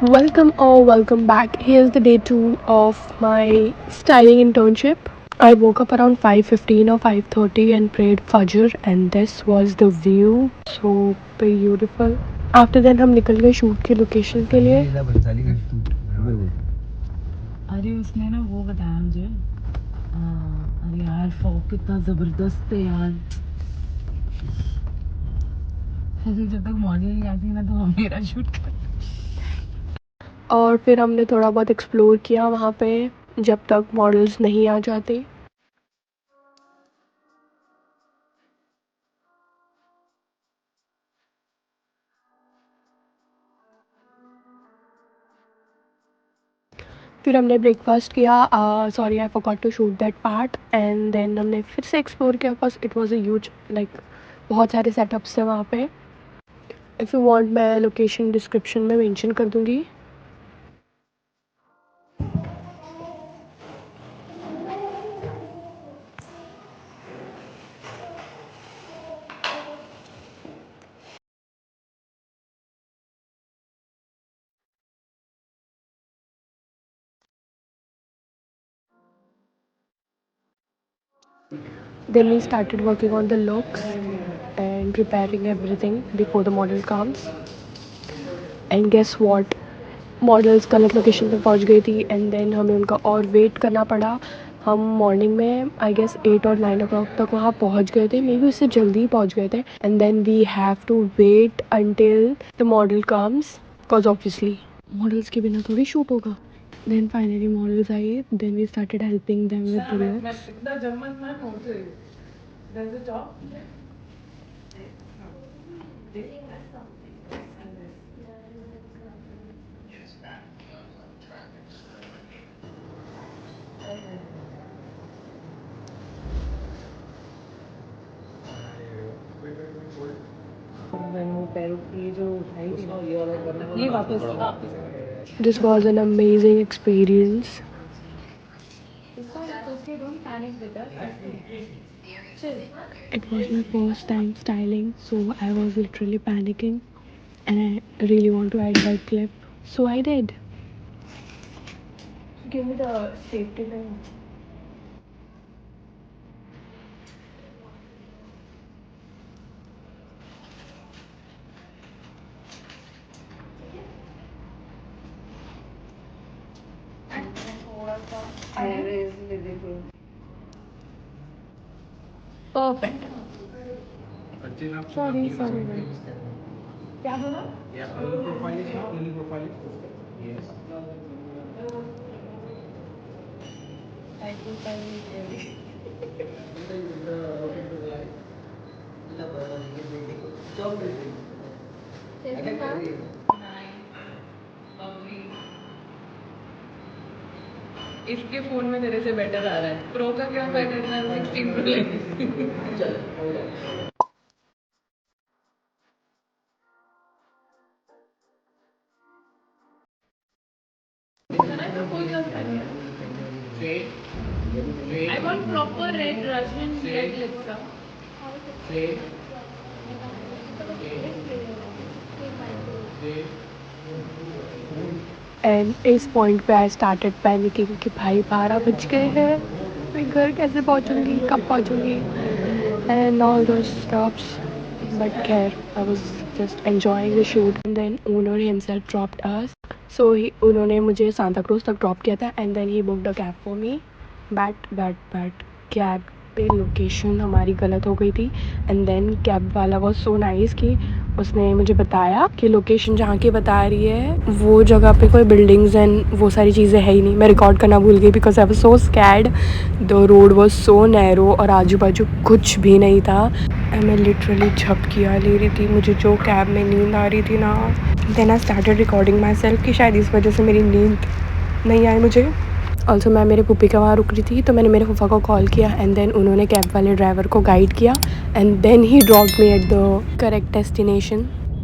Welcome or welcome back. Here's the day 2 of my styling internship. I woke up around 5:15 or 5:30 and prayed Fajr, and this was the view. So beautiful. After then हम निकल गए shoot के location के लिए. अरे उसने ना वो बताया मुझे। अरे यार फॉग कितना ज़बरदस्त है यार। जब तक मॉडल नहीं आती ना तो हम मेरा शूट कर। और फिर हमने थोड़ा बहुत एक्सप्लोर किया वहाँ पे जब तक मॉडल्स नहीं आ जाते. फिर हमने ब्रेकफास्ट किया. Sorry I forgot to shoot that part. And then हमने फिर से एक्सप्लोर किया because it was a huge like बहुत सारे सेटअप्स थे वहाँ पे. इफ़ यू वांट मैं लोकेशन डिस्क्रिप्शन में मेंशन कर दूँगी. Then we started working on the looks and preparing everything before the model comes. And guess what? Models गलत लोकेशन पे पहुंच गई थी एंड देन हमें उनका और वेट करना पड़ा. हम मॉर्निंग में आई गेस 8 और 9 o'clock तक वहाँ पहुँच गए थे. मे बी उससे जल्दी ही पहुँच गए थे. And then we have to wait until the model comes because obviously models के बिना थोड़ी शूट होगा. देन फाइनली मॉडल्स आई. Then we started helping them with the looks. पैरों की जो उठाई थी ना ये वापस This was an amazing experience. It was my first time styling, so I was literally panicking and I really want to add that clip. So I did. Give me the safety pin. Perfect. Sorry, sorry. क्या बोला? Yeah, only profile is now, only profile is. Yes. Rotate to the light. इसके phone में तेरे से better आ रहा है. Pro का क्या फायदा इतना 16 प्रो ले. Say, I want proper red Russian red lipstick. say, say. And इस पॉइंट पे आई स्टार्टेड पैनिकिंग कि भाई 12 बज गए हैं. मैं घर कैसे पहुंचूंगी, कब पहुंचूंगी and all those stuffs. But खैर I was just enjoying the shoot. And then owner himself dropped us. So उन्होंने मुझे सांता क्रूज तक ड्रॉप किया था and then he booked a cab for me. But cab पे लोकेशन हमारी गलत हो गई थी. एंड देन कैब वाला वॉज सो नाइस कि उसने मुझे बताया कि लोकेशन जहाँ की बता रही है वो जगह पे कोई बिल्डिंग्स एंड वो सारी चीज़ें है ही नहीं. मैं रिकॉर्ड करना भूल गई because I was so scared. The road was so narrow और आजू बाजू कुछ भी नहीं था. एंड मैं लिटरली झपकियाँ ले रही थी. मुझे जो कैब में नींद आ रही थी ना. Then I started recording myself कि शायद इस वजह से मेरी नींद नहीं आई मुझे. ऑल्सो मैं मेरे पुप्पी के वहाँ रुक रही थी तो मैंने मेरे फूफा को कॉल किया एंड देन उन्होंने कैब वाले ड्राइवर को गाइड किया and then he dropped me at the correct destination.